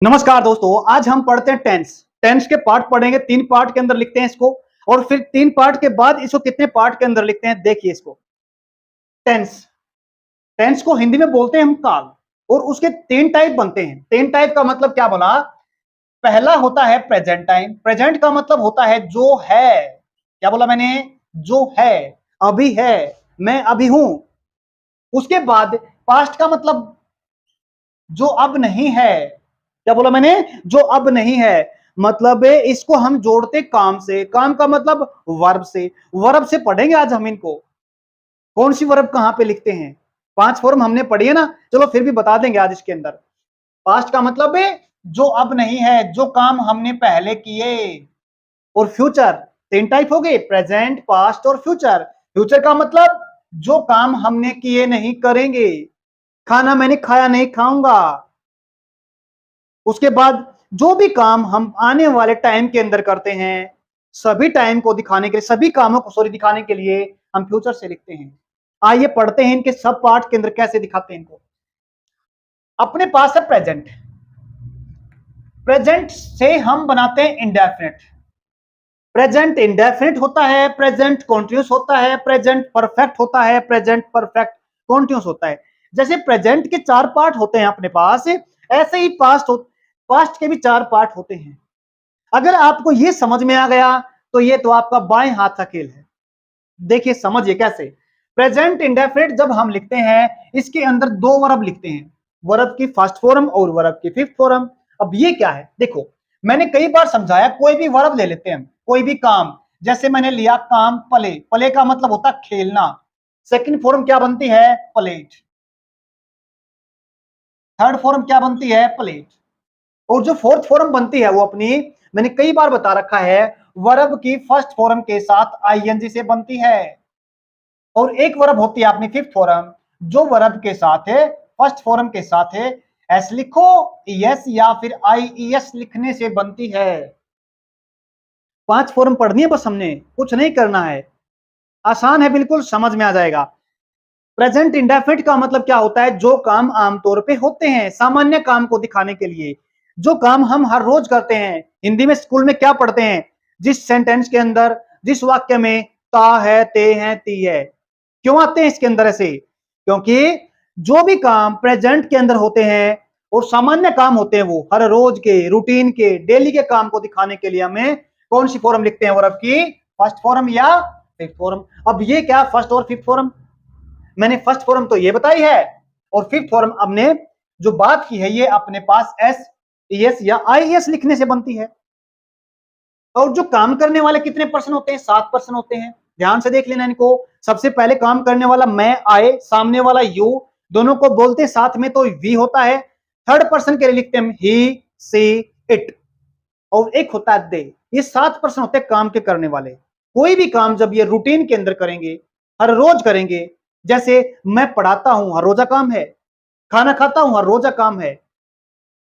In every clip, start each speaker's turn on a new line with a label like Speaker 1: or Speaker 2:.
Speaker 1: नमस्कार दोस्तों, आज हम पढ़ते हैं टेंस। टेंस के पार्ट पढ़ेंगे, 3 पार्ट के अंदर लिखते हैं इसको और फिर 3 पार्ट के बाद इसको कितने पार्ट के अंदर लिखते हैं देखिए इसको। टेंस, टेंस को हिंदी में बोलते हैं हम काल और उसके 3 टाइप बनते हैं। 3 टाइप का मतलब क्या बोला? पहला होता है प्रेजेंट टाइम। प्रेजेंट का मतलब होता है जो है। क्या बोला मैंने? जो है, अभी है, मैं अभी हूं। उसके बाद पास्ट का मतलब जो अब नहीं है। क्या बोला मैंने? जो अब नहीं है। मतलब इसको हम जोड़ते काम से। काम का मतलब वर्ब से। वर्ब से पढ़ेंगे आज हम इनको। कौन सी वर्ब कहां पे लिखते हैं? 5 फॉर्म हमने पढ़ी है ना, चलो फिर भी बता देंगे आज इसके अंदर। पास्ट का मतलब है जो अब नहीं है, जो काम हमने पहले किए। और फ्यूचर, 3 टाइप हो गए, प्रेजेंट, पास्ट और फ्यूचर। फ्यूचर का मतलब जो काम हमने किए नहीं करेंगे। खाना मैंने खाया नहीं खाऊंगा। उसके बाद जो भी काम हम आने वाले टाइम के अंदर करते हैं, सभी टाइम को दिखाने के लिए, सभी कामों को दिखाने के लिए हम फ्यूचर से लिखते हैं। आइए पढ़ते हैं इनके सब पार्ट के अंदर कैसे दिखाते हैं इनको। अपने पास है प्रेजेंट। प्रेजेंट से हम बनाते हैं इंडेफिनिट। प्रेजेंट इंडेफिनिट होता है, प्रेजेंट कॉन्टिन्यूस होता है, प्रेजेंट परफेक्ट होता है, प्रेजेंट परफेक्ट कॉन्टिन्यूस होता है। जैसे प्रेजेंट के 4 पार्ट होते हैं अपने पास, ऐसे ही पास्ट के भी 4 पार्ट होते हैं। अगर आपको ये समझ में आ गया तो ये तो आपका बाएं हाथ का खेल है। देखिए समझिए कैसे। प्रेजेंट इंडेफिनिट जब हम लिखते हैं, इसके अंदर 2 वर्ब लिखते हैं, वर्ब की फर्स्ट फॉर्म और वर्ब की फिफ्थ फॉर्म। अब ये क्या है देखो, मैंने कई बार समझाया, कोई भी वर्ब ले लेते हैं हम, कोई भी काम। जैसे मैंने लिया काम प्ले। प्ले का मतलब होता है खेलना। सेकंड फॉर्म क्या बनती है? प्लेट। थर्ड फॉर्म क्या बनती है? प्लेट। और जो फोर्थ फॉर्म बनती है वो अपनी, मैंने कई बार बता रखा है, वर्ब की फर्स्ट फॉर्म के साथ आईएनजी से बनती है। और एक वर्ब होती है अपनी फिफ्थ फॉर्म, जो वर्ब के साथ है, फर्स्ट फॉर्म के साथ है, एस लिखो, एस या फिर आईईएस लिखने से बनती है। 5 फॉर्म पढ़नी है बस, हमने कुछ नहीं करना है, आसान है बिल्कुल, समझ में आ जाएगा। प्रेजेंट इंडेफिनिट का मतलब क्या होता है? जो काम आमतौर पे होते हैं, सामान्य काम को दिखाने के लिए, जो काम हम हर रोज करते हैं। हिंदी में स्कूल में क्या पढ़ते हैं? जिस सेंटेंस के अंदर, जिस वाक्य में ता है, ते है, ती है, क्यों आते हैं इसके अंदर ऐसे? क्योंकि जो भी काम प्रेजेंट के अंदर होते हैं और सामान्य काम होते हैं, वो हर रोज के, रूटीन के, डेली के काम को दिखाने के लिए हमें कौन सी फॉर्म लिखते हैं? वर्ब की फर्स्ट फॉर्म या फिफ्थ फॉर्म। अब ये क्या फर्स्ट और फिफ्थ फॉर्म? मैंने फर्स्ट फॉर्म तो ये बताई है और फिफ्थ फॉर्म हमने जो बात की है, ये अपने पास एस, एस या आई एस लिखने से बनती है। और जो काम करने वाले कितने पर्सन होते हैं? 7 पर्सन होते हैं। ध्यान से देख लेना इनको। सबसे पहले काम करने वाला मैं, आए, सामने वाला यू, दोनों को बोलते हैं साथ में तो वी होता है। थर्ड पर्सन के लिए लिखते हैं ही, सी, इट, और एक होता है दे। ये 7 पर्सन होते हैं काम के करने वाले। कोई भी काम जब ये रूटीन के अंदर करेंगे, हर रोज करेंगे, जैसे मैं पढ़ाता हूं, हर रोजा काम है। खाना खाता हूं, हर रोजा काम है।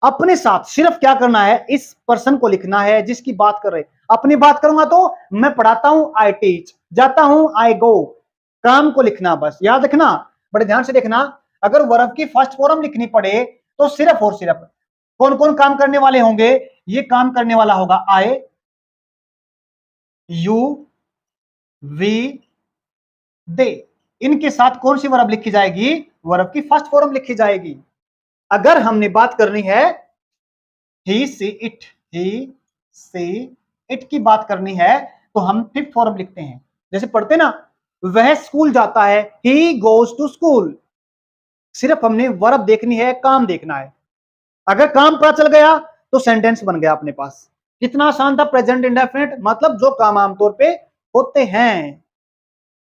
Speaker 1: अपने साथ सिर्फ क्या करना है? इस पर्सन को लिखना है जिसकी बात कर रहे। अपनी बात करूंगा तो मैं पढ़ाता हूं, आई टीच, जाता हूं, आई गो। काम को लिखना, बस याद रखना, बड़े ध्यान से देखना। अगर वर्ब की फर्स्ट फॉर्म लिखनी पड़े तो सिर्फ और सिर्फ कौन कौन काम करने वाले होंगे? ये काम करने वाला होगा आई, यू, वी, दे। इनके साथ कौन सी वर्ब लिखी जाएगी? वर्ब की फर्स्ट फॉर्म लिखी जाएगी। अगर हमने बात करनी है ही, she, it, he, she, it की बात करनी है तो हम फिफ्थ फॉर्म लिखते हैं। जैसे पढ़ते ना, वह स्कूल जाता है, ही गोज टू स्कूल। सिर्फ हमने वर्ब देखनी है, काम देखना है। अगर काम पता चल गया तो सेंटेंस बन गया अपने पास। कितना आसान था प्रेजेंट इंडेफिनिट, मतलब जो काम आमतौर पे होते हैं।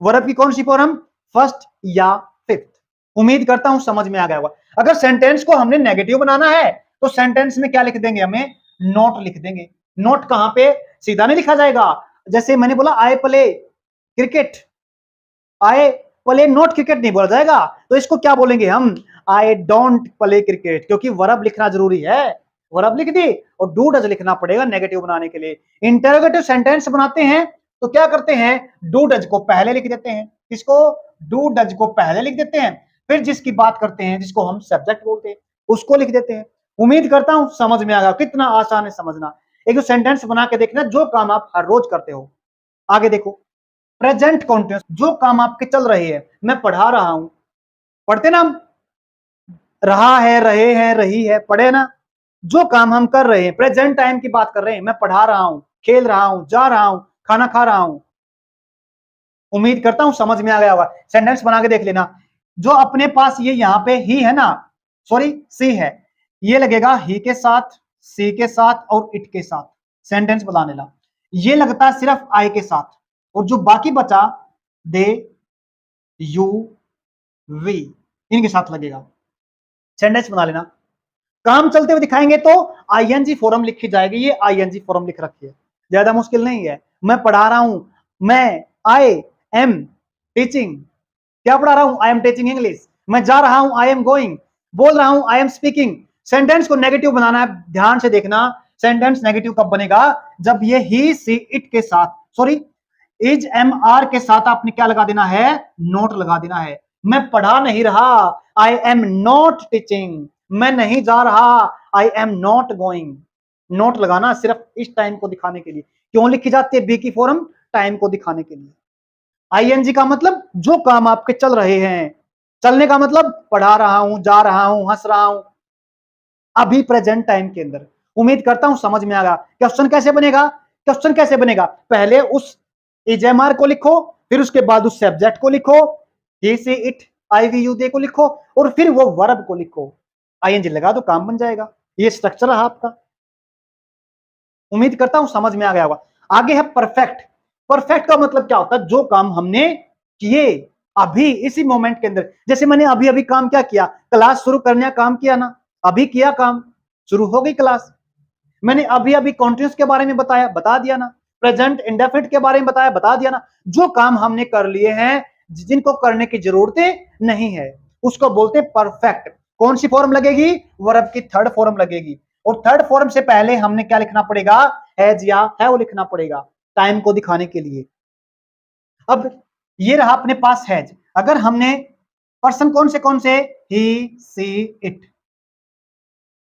Speaker 1: वर्ब की कौन सी फॉर्म? फर्स्ट या फिफ्थ। उम्मीद करता हूं समझ में आ गया होगा। अगर सेंटेंस को हमने नेगेटिव बनाना है तो सेंटेंस में क्या लिख देंगे? हमें नोट लिख देंगे। नोट कहां पे? सीधा नहीं लिखा जाएगा। जैसे मैंने बोला I play cricket, I play not cricket नहीं बोला जाएगा, तो इसको क्या बोलेंगे हम? आई डोंट प्ले क्रिकेट, क्योंकि वर्ब लिखना जरूरी है। वर्ब लिख दी और डू डज लिखना पड़ेगा नेगेटिव बनाने के लिए। इंटरोगेटिव सेंटेंस बनाते हैं तो क्या करते हैं? डू डज को पहले लिख देते हैं। किसको? डू डज को पहले लिख देते हैं। फिर जिसकी बात करते हैं, जिसको हम सब्जेक्ट बोलते हैं, उसको लिख देते हैं। उम्मीद करता हूं समझ में आ गया। कितना आसान है समझना। एक जो सेंटेंस बना के देखना, जो काम आप हर रोज करते हो। आगे देखो, प्रेजेंट कॉन्टिन्यूस, जो काम आपके चल रहे हैं। मैं पढ़ा रहा हूं, पढ़ते ना हम, रहा है, रहे हैं, रही है, पढ़े ना। जो काम हम कर रहे हैं, प्रेजेंट टाइम की बात कर रहे हैं। मैं पढ़ा रहा हूं, खेल रहा हूं, जा रहा हूं, खाना खा रहा हूं। उम्मीद करता हूं समझ में आ गया होगा। सेंटेंस बना के देख लेना। जो अपने पास ये यहां पे ही है ना, सॉरी सी है, ये लगेगा ही के साथ, सी के साथ और इट के साथ। सेंटेंस बना लेना। ये लगता है सिर्फ आई के साथ, और जो बाकी बचा दे, यू, वी, इनके साथ लगेगा। सेंटेंस बना लेना। काम चलते हुए दिखाएंगे तो आईएनजी फॉर्म लिखी जाएगी। ये आईएनजी फॉर्म लिख रखी है, ज्यादा मुश्किल नहीं है। मैं पढ़ा रहा हूं, मैं, आई एम टीचिंग, क्या पढ़ा रहा हूं, आई एम टीचिंग इंग्लिश। मैं जा रहा हूं, आई एम गोइंग। बोल रहा हूं, आई एम स्पीकिंग। सेंटेंस को नेगेटिव बनाना है, ध्यान से देखना। सेंटेंस नेगेटिव कब बनेगा, जब ये ही, सी, इट के साथ, सॉरी इज, एम, आर के साथ आपने क्या लगा देना है, नोट लगा देना है। मैं पढ़ा नहीं रहा, आई एम नॉट टीचिंग। मैं नहीं जा रहा, I am not going. Note लगाना सिर्फ इस टाइम को दिखाने के लिए। क्यों लिखी जाती है बी की फॉर्म, टाइम को दिखाने के लिए। आईएनजी का मतलब जो काम आपके चल रहे हैं। चलने का मतलब पढ़ा रहा हूं, जा रहा हूं, हंस रहा हूं, अभी प्रेजेंट टाइम के अंदर। उम्मीद करता हूं समझ में आ गया। क्वेश्चन कैसे बनेगा, क्वेश्चन कैसे बनेगा, पहले उस इजेमआर को लिखो, फिर उसके बाद उस सब्जेक्ट को लिखो, ही, she, it, I, we, you, दे को लिखो, और फिर वो वर्ब को लिखो। आईएनजी लगा दो, काम बन जाएगा। ये स्ट्रक्चर रहा आपका। उम्मीद करता हूं समझ में आ गया होगा। आगे है परफेक्ट। परफेक्ट का मतलब क्या होता है, जो काम हमने किए अभी इसी मोमेंट के अंदर। जैसे मैंने अभी अभी काम क्या किया, क्लास शुरू करने का काम किया ना, अभी किया काम, शुरू हो गई क्लास। मैंने अभी अभी कॉन्टिन्यूस के बारे में बताया, बता दिया ना। प्रेजेंट इंडेफिनिट के बारे में बताया, बता दिया ना। जो काम हमने कर लिए हैं, जिनको करने की जरूरत नहीं है, उसको बोलते हैं परफेक्ट। कौन सी फॉर्म लगेगी, वर्ब की थर्ड फॉर्म लगेगी। और थर्ड फॉर्म से पहले हमने क्या लिखना पड़ेगा, हैज या हैव लिखना पड़ेगा, टाइम को दिखाने के लिए। अब ये रहा अपने पास हैज। अगर हमने पर्सन कौन से, ही, सी, इट,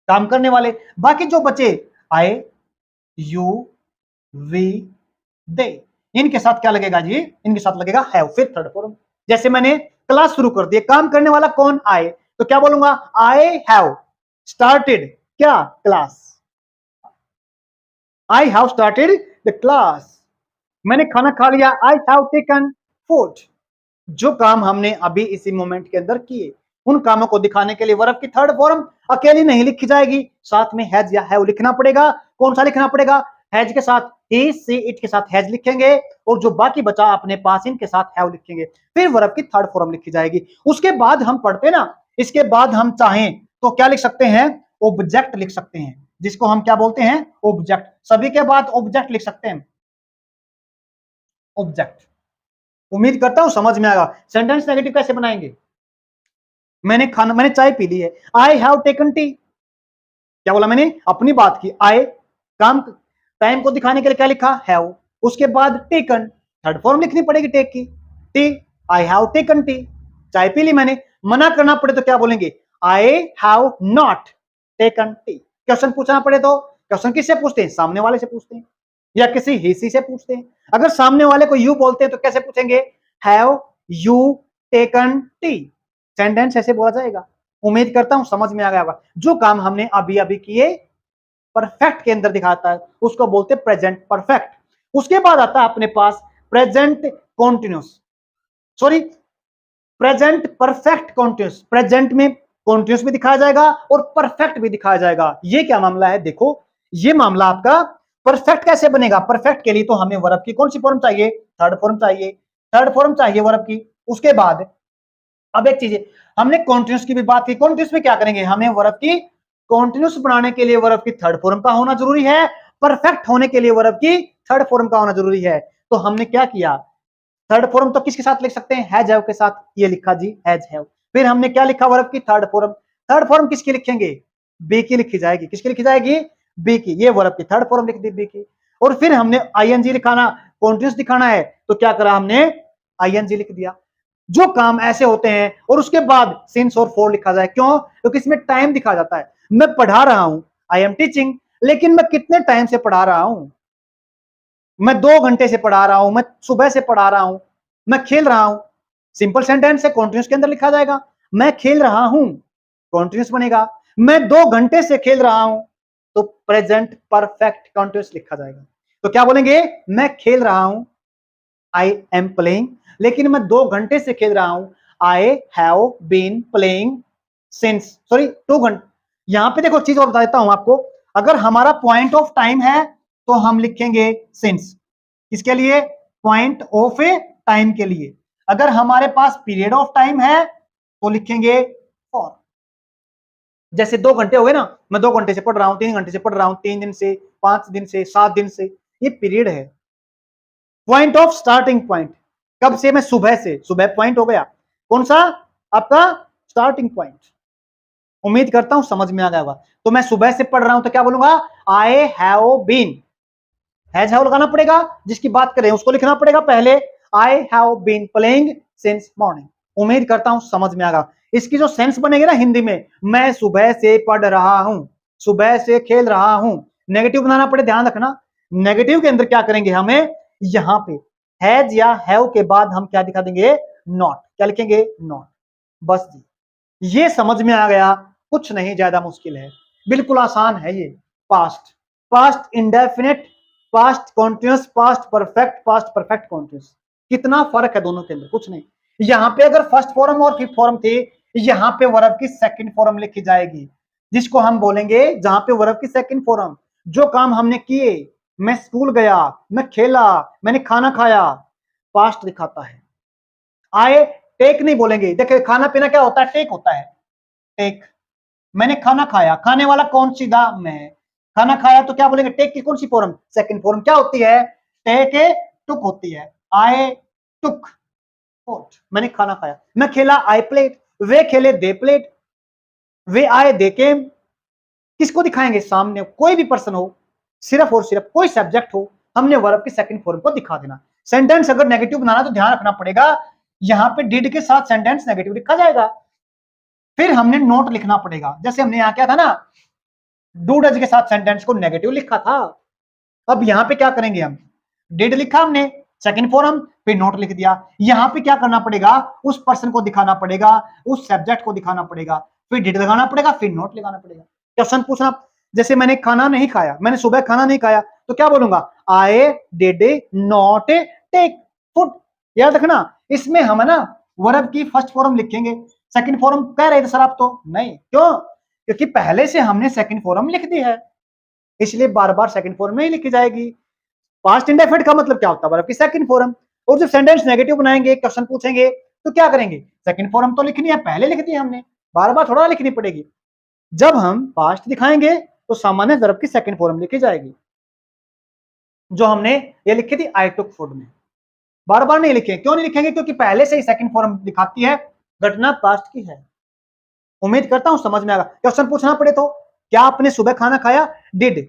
Speaker 1: काम करने वाले। बाकी जो बचे, आई, यू, वी, दे, इनके साथ क्या लगेगा जी, इनके साथ लगेगा हैव, फिर थर्ड फॉर्म। जैसे मैंने क्लास शुरू कर दी, काम करने वाला कौन, आई, तो क्या बोलूंगा, आई हैव स्टार्टेड क्या, class. I have started the class. मैंने खाना खा लिया, आई हैव टेकन फूड। जो काम हमने अभी इसी मोमेंट के अंदर किए, उन कामों को दिखाने के लिए वर्ब की थर्ड फॉर्म अकेली नहीं लिखी जाएगी, साथ में हैज या हैव लिखना पड़ेगा। कौन सा लिखना पड़ेगा, हैज के साथ ही, सी, इट के साथ हैज लिखेंगे, और जो बाकी बचा अपने पास इनके साथ हैव लिखेंगे, फिर वर्ब की थर्ड फॉर्म लिखी जाएगी। उसके बाद हम पढ़ते ना, इसके बाद हम चाहें तो क्या लिख सकते हैं, ऑब्जेक्ट लिख सकते हैं, जिसको हम क्या बोलते हैं, ऑब्जेक्ट। सभी के बाद ऑब्जेक्ट लिख सकते हैं, ऑब्जेक्ट। उम्मीद करता हूं समझ में आएगा। सेंटेंस नेगेटिव कैसे बनाएंगे, मैंने चाय पी ली है, आई हैव टेकन टी। क्या बोला मैंने, अपनी बात की। आई, काम, टाइम को दिखाने के लिए क्या लिखा, हैव। उसके बाद टेकन, थर्ड फॉर्म लिखनी पड़ेगी टेक की, T, I have taken T, चाय पी ली मैंने। मना करना पड़े तो क्या बोलेंगे, I have not taken T. Question पूछना पड़े तो क्वेश्चन किससे पूछते हैं, सामने वाले से पूछते हैं, या किसी हिस्सी से पूछते हैं। अगर सामने वाले को यू बोलते हैं तो कैसे पूछेंगे, have you taken T. Sentence ऐसे बोला जाएगा। उम्मीद करता हूं समझ में आ गया होगा। जो काम हमने अभी अभी किए परफेक्ट के अंदर दिखाता है, उसको बोलते हैं प्रेजेंट परफेक्ट। उसके बाद आता है अपने पास present continuous, sorry present perfect continuous. Present में कॉन्टिन्यूस भी दिखाया जाएगा और परफेक्ट भी दिखाया जाएगा। ये क्या मामला है, देखो ये मामला आपका परफेक्ट कैसे बनेगा। परफेक्ट के लिए तो हमें वर्ब की कौन सी फॉर्म चाहिए, थर्ड फॉर्म चाहिए, थर्ड फॉर्म चाहिए वर्ब की। उसके बाद अब एक चीज, हमने कॉन्टिन्यूस की भी बात की, कॉन्टिन्यूस में क्या करेंगे, हमें वर्ब की कॉन्टिन्यूस बनाने के लिए वर्ब की थर्ड फॉर्म का होना जरूरी है, परफेक्ट होने के लिए वर्ब की थर्ड फॉर्म का होना जरूरी है। तो हमने क्या किया, थर्ड फॉर्म तो किसके साथ लिख सकते हैं, हैज हैव के साथ, ये लिखा जी हैज हैव। फिर हमने क्या लिखा, वर्ब की थर्ड फॉर्म। थर्ड फॉर्म किसकी लिखेंगे, बी की लिखी जाएगी। किसकी लिखी जाएगी, बी की। ये वर्ब की थर्ड फॉर्म लिख दी बी की। और फिर हमने आईएनजी लिखाना, कॉन्टिन्यूस दिखाना है, तो क्या करा हमने, आईएनजी लिख दिया। जो काम ऐसे होते हैं और उसके बाद सिंस और फॉर लिखा जाए, क्यों, क्योंकि इसमें टाइम दिखा जाता है। मैं पढ़ा रहा हूं, आई एम टीचिंग, लेकिन मैं कितने टाइम से पढ़ा रहा हूं? मैं 2 घंटे से पढ़ा रहा हूं, मैं सुबह से पढ़ा रहा हूं, मैं खेल रहा हूं। सिंपल सेंटेंस है, कॉन्टिन्यूस के अंदर लिखा जाएगा। मैं खेल रहा हूं, कॉन्टिन्यूस बनेगा। मैं 2 घंटे से खेल रहा हूं, तो प्रेजेंट परफेक्ट कॉन्टिन्यूस लिखा जाएगा। तो क्या बोलेंगे? मैं खेल रहा हूं, आई एम प्लेइंग, लेकिन मैं 2 घंटे से खेल रहा हूं, I have been playing since, sorry 2 घंटे। यहां पे देखो चीज और बता देता हूं आपको, अगर हमारा पॉइंट ऑफ टाइम है तो हम लिखेंगे सिंस, किसके लिए? पॉइंट ऑफ ए टाइम के लिए। अगर हमारे पास पीरियड ऑफ टाइम है तो लिखेंगे फॉर। जैसे 2 घंटे हो गए ना, मैं 2 घंटे से पढ़ रहा हूं, 3 घंटे से पढ़ रहा हूं, 3 दिन से, 5 दिन से, 7 दिन से, ये पीरियड है। पॉइंट ऑफ स्टार्टिंग पॉइंट, कब से? मैं सुबह से, सुबह पॉइंट हो गया, कौन सा? आपका स्टार्टिंग पॉइंट। उम्मीद करता हूं समझ में आ गया होगा। तो मैं सुबह से पढ़ रहा हूं तो क्या बोलूंगा? I have been, has have लगाना पड़ेगा, जिसकी बात करें उसको लिखना पड़ेगा पहले। I have been playing since morning. उम्मीद करता हूं समझ में आएगा। इसकी जो सेंस बनेगी ना हिंदी में, मैं सुबह से पढ़ रहा हूं, सुबह से खेल रहा हूं, नेगेटिव बनाना पड़े, ध्यान रखना। नेगेटिव के अंदर क्या करेंगे? हमें यहां पे हैज या हैव के बाद हम क्या दिखा देंगे? नॉट। क्या लिखेंगे? नॉट। बस जी, ये समझ में आ गया, कुछ नहीं ज्यादा मुश्किल है, बिल्कुल आसान है ये। Past, past indefinite, past continuous, past perfect, past perfect continuous, कितना फर्क है दोनों के अंदर? कुछ नहीं। यहां पे अगर फर्स्ट फॉर्म और फिफ्थ फॉर्म थी, यहां पे वर्ब की सेकंड फॉर्म लिखी जाएगी, जिसको हम बोलेंगे, जहां पे वर्ब की सेकंड फॉर्म, जो काम हमने किए, मैं स्कूल गया, मैं खेला, मैंने खाना खाया, पास्ट दिखाता है। आए टेक नहीं बोलेंगे, देखिए खाना पीना क्या होता है? टेक होता है, टेक। मैंने खाना खाया, खाने वाला कौन? सीधा मैं। खाना खाया तो क्या बोलेंगे? टेक की कौन सी फॉर्म? सेकंड फॉर्म क्या होती है? टेक ए टुक होती है। आई टुक फूड, मैंने खाना खाया। मैं खेला, आई प्लेड। वे खेले, दे प्लेड। वे आए, दे केम। किसको दिखाएंगे? सामने कोई भी पर्सन हो, सिर्फ और सिर्फ कोई सब्जेक्ट हो, हमने वर्ब की सेकंड फॉर्म को दिखा देना। सेंटेंस अगर नेगेटिव बनाना तो ध्यान रखना पड़ेगा, यहां पे डिड के साथ सेंटेंस नेगेटिव लिखा जाएगा, फिर हमने नोट लिखना पड़ेगा। जैसे हमने यहां क्या था ना, डू डज के साथ सेंटेंस को नेगेटिव लिखा था, अब यहां पे क्या करेंगे? हम डिड लिखा हमने, सेकंड फॉर्म, फिर नोट लिख दिया। यहां पे क्या करना पड़ेगा? उस पर्सन को दिखाना पड़ेगा, उस सब्जेक्ट को दिखाना पड़ेगा, फिर डिड लगाना पड़ेगा, फिर नोट लगाना पड़ेगा। क्वेश्चन पूछना, जैसे मैंने खाना नहीं खाया, मैंने सुबह खाना नहीं खाया, तो क्या बोलूंगा? I did not take food. याद रखना, इसमें हम ना वर्ब की फर्स्ट फॉर्म लिखेंगे, सेकंड फॉर्म कह रहे थे सर आप, तो नहीं। क्यों? क्योंकि पहले से हमने सेकंड फॉर्म लिख दी है, इसलिए बार बार सेकंड फॉर्म में ही लिखी जाएगी। पास्ट इंडेफिनिट का मतलब क्या होता है? वर्ब की सेकंड फॉर्म। और जब सेंटेंस नेगेटिव बनाएंगे, क्वेश्चन पूछेंगे, तो क्या करेंगे? सेकंड फॉर्म तो लिखनी है, पहले लिख दी हमने, बार बार थोड़ा लिखनी पड़ेगी। जब हम पास्ट दिखाएंगे तो सामान्य वर्ब की सेकंड फॉर्म लिखी जाएगी, जो हमने ये लिखी थी आई टुक फूड में। बार बार नहीं लिखेंगे। क्यों नहीं लिखेंगे? क्योंकि पहले से ही सेकंड फॉर्म दिखाती है, घटना पास्ट की है। उम्मीद करता हूं समझ में आएगा। क्वेश्चन पूछना पड़े तो, क्या आपने सुबह खाना खाया? डिड,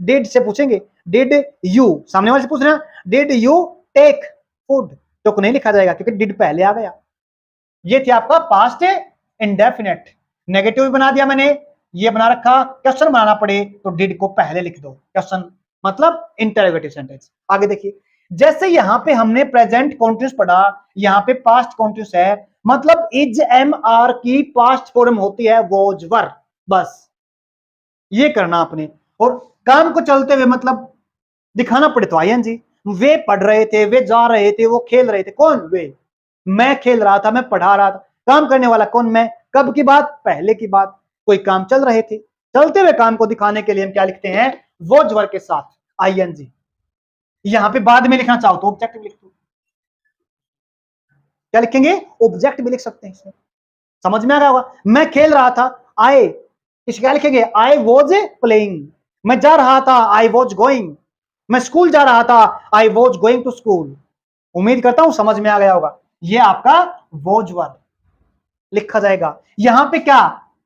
Speaker 1: डिड से पूछेंगे, डिड यू, सामने वाले से पूछ रहे हैं, डिड यू टेक फूड, तो नहीं लिखा जाएगा क्योंकि डिड पहले आ गया। ये थी आपका पास्ट इंडेफिनिट। नेगेटिव भी बना दिया मैंने, ये बना रखा, क्वेश्चन बनाना पड़े तो डिड को पहले लिख दो। क्वेश्चन मतलब इंटरोगेटिव सेंटेंस। आगे देखिए, जैसे यहां पे हमने प्रेजेंट कॉन्टिन्यूस पढ़ा, यहां पे पास्ट कॉन्टिन्यूस है, मतलब इज एम आर की पास्ट फॉर्म होती है वॉज वर। बस ये करना आपने। और काम को चलते हुए मतलब दिखाना पड़े तो आईएनजी। वे पढ़ रहे थे, वे जा रहे थे, वो खेल रहे थे, कौन? वे। मैं खेल रहा था, मैं पढ़ा रहा था, काम करने वाला कौन? मैं। कब की बात? पहले की बात, कोई काम चल रहे थे, चलते हुए काम को दिखाने के लिए हम क्या लिखते हैं? वॉज वर्ब के साथ आईएनजी। यहां पे बाद में लिखना चाहो तो ऑब्जेक्ट लिख दो। क्या लिखेंगे? ऑब्जेक्ट भी लिख सकते हैं इसमें। समझ में आ गया होगा। मैं खेल रहा था, आई, इस क्या लिखेंगे? I was playing. मैं जा रहा था, आई वॉज गोइंग। मैं स्कूल जा रहा था, I was going to school. उम्मीद करता हूं समझ में आ गया होगा। ये आपका वॉज वर्ब लिखा जाएगा। यहां पे क्या,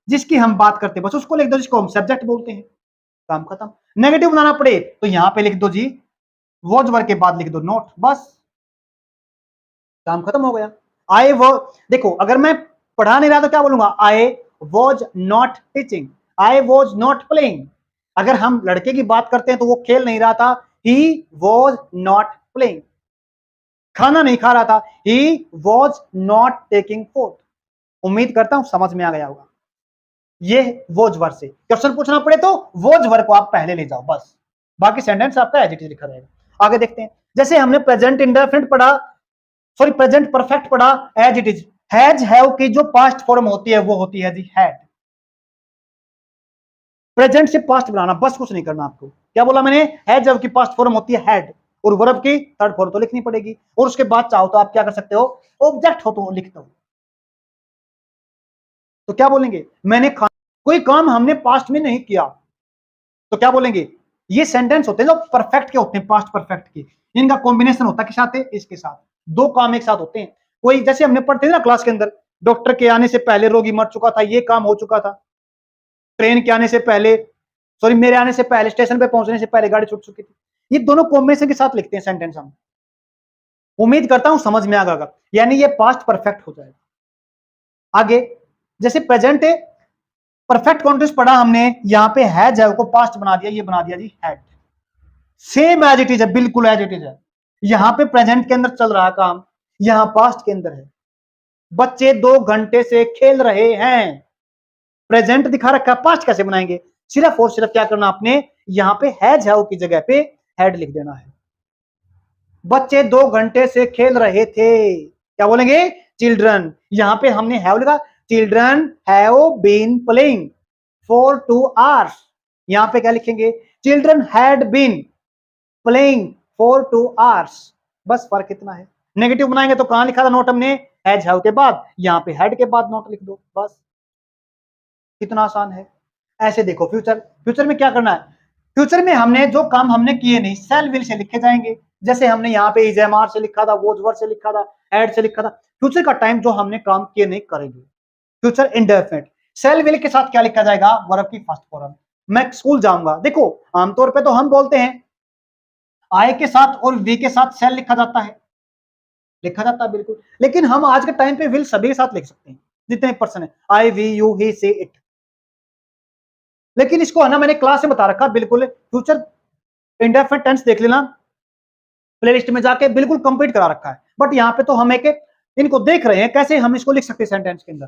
Speaker 1: जिसकी हम बात करते हैं बस उसको लिख दो, जिसको हम सब्जेक्ट बोलते हैं, काम खत्म। नेगेटिव बनाना पड़े तो यहां पे लिख दो जी, वॉज वर्ब के बाद लिख दो नोट, बस काम खत्म हो गया। आई वो, देखो अगर मैं पढ़ा नहीं रहा तो क्या बोलूंगा? I was not teaching. I was not playing. अगर हम लड़के की बात करते हैं तो वो खेल नहीं रहा था, ही वॉज नॉट प्लेइंग। खाना नहीं खा रहा था, he was not taking food. उम्मीद करता हूं समझ में आ गया होगा। ये वॉज वर्ड से क्वेश्चन पूछना पड़े तो वॉज वर्ड को आप पहले ले जाओ बस, बाकी सेंटेंस आपका एज इट इज लिखा रहेगा। आगे देखते हैं, जैसे हमने प्रेजेंट इंडेफिनिट पढ़ा, सॉरी प्रेजेंट परफेक्ट पढ़ा, as it is. Has have की जो पास्ट फॉर्म होती है वो होती है जी हैड। प्रेजेंट से पास्ट बनाना, बस कुछ नहीं करना आपको। क्या बोला मैंने? हैज हैव की पास्ट फॉर्म होती है हैड, और वर्ब की थर्ड फॉर्म तो लिखनी पड़ेगी, और उसके बाद चाहो तो आप क्या कर सकते हो, ऑब्जेक्ट हो तो लिख दो। तो क्या बोलेंगे? मैंने कोई काम हमने पास्ट में नहीं किया, तो क्या बोलेंगे? ये सेंटेंस होते हैं जो परफेक्ट के होते हैं, पास्ट परफेक्ट के। इनका कॉम्बिनेशन होता है किस साथ है? इसके साथ। दो काम एक साथ होते हैं। कोई जैसे हमने पढ़ते थे ना क्लास के अंदर, डॉक्टर के आने से पहले रोगी मर चुका था, ये काम हो चुका था। ट्रेन के आने से पहले, सॉरी मेरे आने से पहले, स्टेशन पे पहुंचने से पहले गाड़ी छूट चुकी थी। ये दोनों कॉम्बिनेशन के साथ लिखते हैं सेंटेंस हम। उम्मीद करता हूं समझ में आ गया, यानी ये पास्ट परफेक्ट हो जाएगा। आगे जैसे प्रेजेंट है, परफेक्ट कॉन्टेक्स्ट पढ़ा हमने, यहां पे हैज है को पास्ट बना दिया, ये बना दिया जी had. Same as it is है, बिल्कुल एज इट इज है। यहां पे प्रेजेंट के अंदर चल रहा काम, यहां पास्ट के अंदर है। बच्चे 2 घंटे से खेल रहे हैं, प्रेजेंट दिखा रखा, पास्ट कैसे बनाएंगे? सिर्फ और सिर्फ क्या करना आपने, यहां पे हैज है की जगह पे हैड लिख देना है। बच्चे 2 घंटे से खेल रहे थे, क्या बोलेंगे? चिल्ड्रन। यहां पे हमने हैव लिखा, children have been playing for 2 hours। यहां पे क्या लिखेंगे? Children had been playing for 2 hours। बस फर्क इतना है। नेगेटिव बनाएंगे तो कहां लिखा था नोट हमने? हैज हैव के बाद, यहां पे हैड के बाद नोट लिख दो, बस। कितना आसान है। ऐसे देखो फ्यूचर, फ्यूचर में क्या करना है? फ्यूचर में हमने जो काम हमने किए नहीं, सेल विल से लिखे जाएंगे। जैसे हमने यहाँ पे इज एम आर से लिखा था, वोज वर से लिखा था, एड से लिखा था। फ्यूचर का टाइम जो हमने काम किए नहीं करेंगे। फ्यूचर इंडेफिनिट, सेल विल के साथ क्या लिखा जाएगा? वर्ब की फर्स्ट फॉर्म। मैं स्कूल जाऊंगा, देखो आमतौर पे तो हम बोलते हैं आई के साथ और वी के साथ सेल लिखा जाता है, लिखा जाता है बिल्कुल। लेकिन हम आज के टाइम पे विल सभी के साथ लिख सकते हैं, जितने पर्सन है, I we you he she it. लेकिन इसको है ना, मैंने क्लास में बता रखा बिल्कुल। फ्यूचर इंडेफिनिट टेंस देख लेना प्लेलिस्ट में जाके, बिल्कुल कंप्लीट करा रखा है। बट यहाँ पे तो हम एक इनको देख रहे हैं कैसे हम इसको लिख सकते हैं सेंटेंस के अंदर।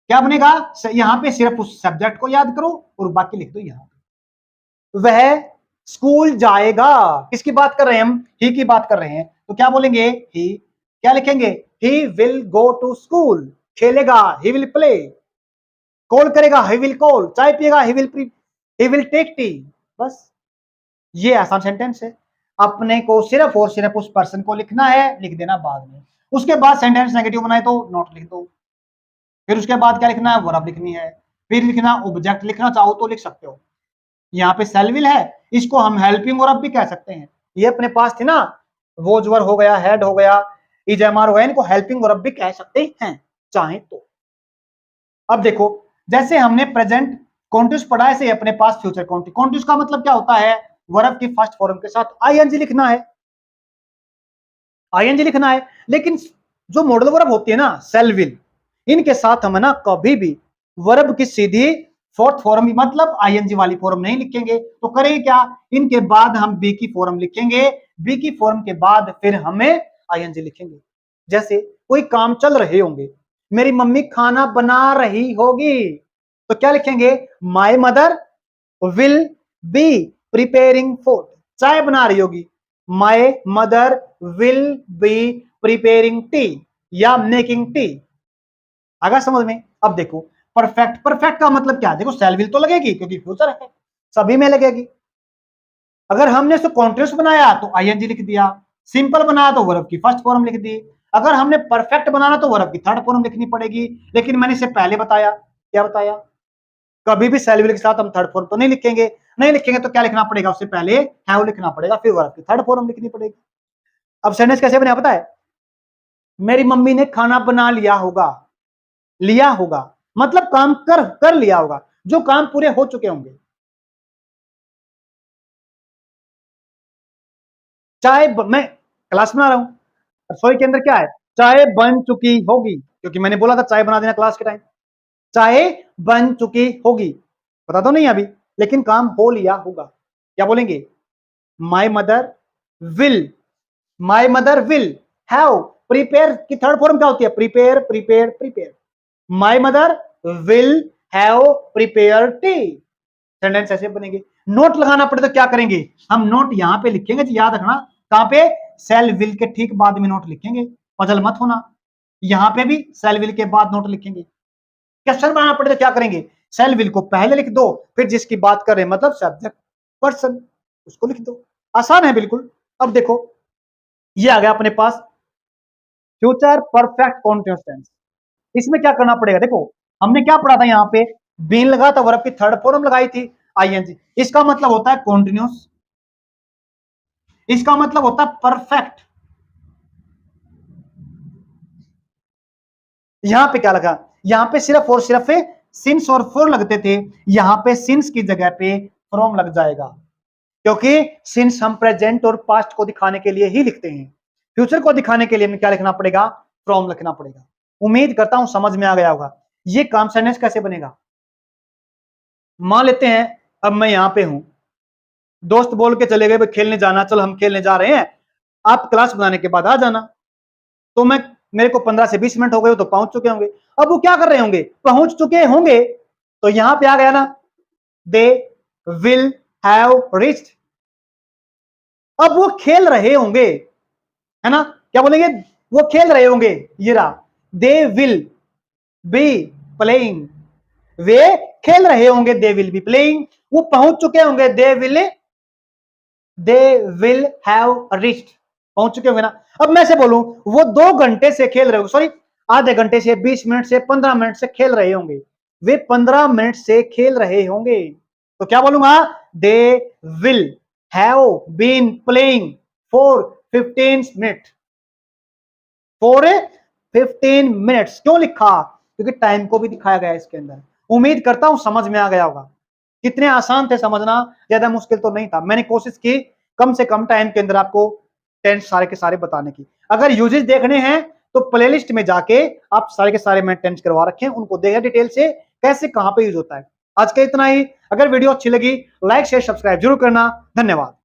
Speaker 1: क्या बनेगा? यहाँ पे सिर्फ उस सब्जेक्ट को याद करो और बाकी लिख दो। यहाँ पे वह स्कूल जाएगा, किसकी बात कर रहे हैं हम? ही की बात कर रहे हैं, तो क्या बोलेंगे? ही। क्या लिखेंगे? He will go to school. खेलेगा, ही विल प्ले। कॉल करेगा, ही विल कॉल। चाय पिएगा, ही विल टेक टी। बस ये आसान सेंटेंस है। अपने को सिर्फ और सिर्फ उस पर्सन को लिखना है, लिख देना बाद में। उसके बाद सेंटेंस नेगेटिव बनाए तो नॉट लिख दो। फिर उसके बाद क्या लिखना है? वर्ब लिखनी है। फिर लिखना ऑब्जेक्ट, लिखना चाहो तो लिख सकते हो। यहाँ पे सेल विल है, इसको हम हेल्पिंग वर्ब भी कह सकते हैं। ये अपने पास थी ना, वोज वर्ब हो गया, हेड हो गया, इज एम आर हो गया, इनको हेल्पिंग वर्ब भी कह सकते हैं चाहे तो। अब देखो, जैसे हमने प्रेजेंट कॉन्टिन्यूस पढ़ा, ऐसे अपने पास फ्यूचर कॉन्टिन्यूस। कॉन्टिन्यूस का मतलब क्या होता है? वर्ब की फर्स्ट फॉर्म के साथ आईएनजी लिखना है, आईएनजी लिखना है। लेकिन जो मॉडल वर्ब होती है ना, सेल विल, इनके साथ हम ना कभी भी वर्ब की सीधी फोर्थ फॉर्म मतलब आईएनजी वाली फॉर्म नहीं लिखेंगे। तो करें क्या? इनके बाद हम बी की फॉर्म लिखेंगे, बी की फॉर्म के बाद फिर हमें आईएनजी लिखेंगे। जैसे कोई काम चल रहे होंगे, मेरी मम्मी खाना बना रही होगी, तो क्या लिखेंगे? My mother will be preparing food. चाय बना रही होगी, my mother will be preparing T या मेकिंग टी। अगर समझ में? अब देखो परफेक्ट, परफेक्ट का मतलब क्या है? देखो सेल विल तो लगेगी क्योंकि फ्यूचर है, सभी में लगेगी। अगर हमने इसको कॉन्टिन्यूस बनाया तो आईएनजी लिख दिया, सिंपल बनाया तो वर्ब की फर्स्ट फॉर्म लिख दी। अगर हमने परफेक्ट बनाना तो वर्ब की थर्ड फॉर्म लिखनी पड़ेगी। लेकिन मैंने इसे पहले बताया, क्या बताया? कभी भी सेल विल के साथ हम थर्ड फॉर्म तो नहीं लिखेंगे। नहीं लिखेंगे तो क्या लिखना पड़ेगा? उससे पहले हैव लिखना पड़ेगा, फिर वर्ब की थर्ड फॉर्म लिखनी पड़ेगी। अब सेंटेंस कैसे बना पता है? मेरी मम्मी ने खाना बना लिया होगा, लिया होगा मतलब काम कर लिया होगा, जो काम पूरे हो चुके होंगे। मैं क्लास बना रहा हूं, रसोई के अंदर क्या है? चाय बन चुकी होगी, क्योंकि मैंने बोला था चाय बना देना क्लास के टाइम। चाहे बन चुकी होगी, पता तो नहीं अभी, लेकिन काम हो लिया होगा। क्या बोलेंगे? My mother will, my mother will have prepare की थर्ड फॉर्म क्या होती है? Prepare prepare prepare. My mother will have prepare T, sentence ऐसे बनेंगे। नोट लगाना पड़े तो क्या करेंगे? हम नोट यहां पे लिखेंगे, याद रखना। कहां पे? सेल विल के ठीक बाद में नोट लिखेंगे, पजल मत होना। यहां पे भी सेल विल के बाद नोट लिखेंगे। क्वेश्चन बनाना पड़े तो क्या करेंगे? सेल विल को पहले लिख दो, फिर जिसकी बात कर रहे हैं मतलब सब्जेक्ट पर्सन, उसको लिख दो। आसान है बिल्कुल। अब देखो, ये आ गया अपने पास फ्यूचर परफेक्ट कॉन्टिन्यूअस टेंस। इसमें क्या करना पड़ेगा? देखो, हमने क्या पढ़ा था यहां पे? बीन लगा था, वर्ब की थर्ड फॉर्म लगाई थी आईएनजी। इसका मतलब होता है कॉन्टिन्यूअस, इसका मतलब होता है परफेक्ट। यहां पे क्या लगा? यहां पे सिर्फ और सिर्फ सिंस और फॉर लगते थे, यहां पे सिंस की जगह पे फ्रॉम लग जाएगा, क्योंकि सिंस हम प्रेजेंट और पास्ट को दिखाने के लिए ही लिखते हैं। फ्यूचर को दिखाने के लिए हमें क्या लिखना पड़ेगा? फ्रॉम लिखना पड़ेगा। उम्मीद करता हूं समझ में आ गया होगा। ये काम सेंटेंस कैसे बनेगा? मान लेते हैं अब मैं यहां पे हूं, दोस्त बोल के चले गए भाई खेलने जाना, चलो हम खेलने जा रहे हैं, आप क्लास बनाने के बाद आ जाना। तो मैं, मेरे को 15 से 20 मिनट हो गए तो पहुंच चुके होंगे। अब वो क्या कर रहे होंगे? पहुंच चुके होंगे, तो यहां पे आ गया ना, दे विल हैव रीच्ड। अब वो खेल रहे होंगे, है ना? क्या बोलेंगे? वो खेल रहे होंगे, ये रहा, दे विल बी प्लेइंग। वे खेल रहे होंगे, दे विल बी प्लेइंग। वो पहुंच चुके होंगे, दे विल हैव रीच्ड। पहुंच चुके होंगे ना। अब मैं से बोलूं, वो 2 घंटे से खेल रहे होंगे, सॉरी आधे घंटे से, 20 मिनट से, 15 मिनट से खेल रहे होंगे। वे 15 मिनट से खेल रहे होंगे, तो क्या बोलूंगा? They will have been playing for 15 minute, for 15 minutes. क्यों लिखा? क्योंकि टाइम को भी दिखाया गया इसके अंदर। उम्मीद करता हूं समझ में आ गया होगा। कितने आसान थे समझना, ज्यादा मुश्किल तो नहीं था। मैंने कोशिश की कम से कम टाइम के अंदर आपको टेंस सारे के सारे बताने की। अगर यूजेस देखने हैं तो प्लेलिस्ट में जाके आप सारे के सारे मैं टेंस करवा रखे हैं, उनको देखिए डिटेल से कैसे कहां पे यूज होता है। आज का इतना ही। अगर वीडियो अच्छी लगी, लाइक शेयर सब्सक्राइब जरूर करना। धन्यवाद।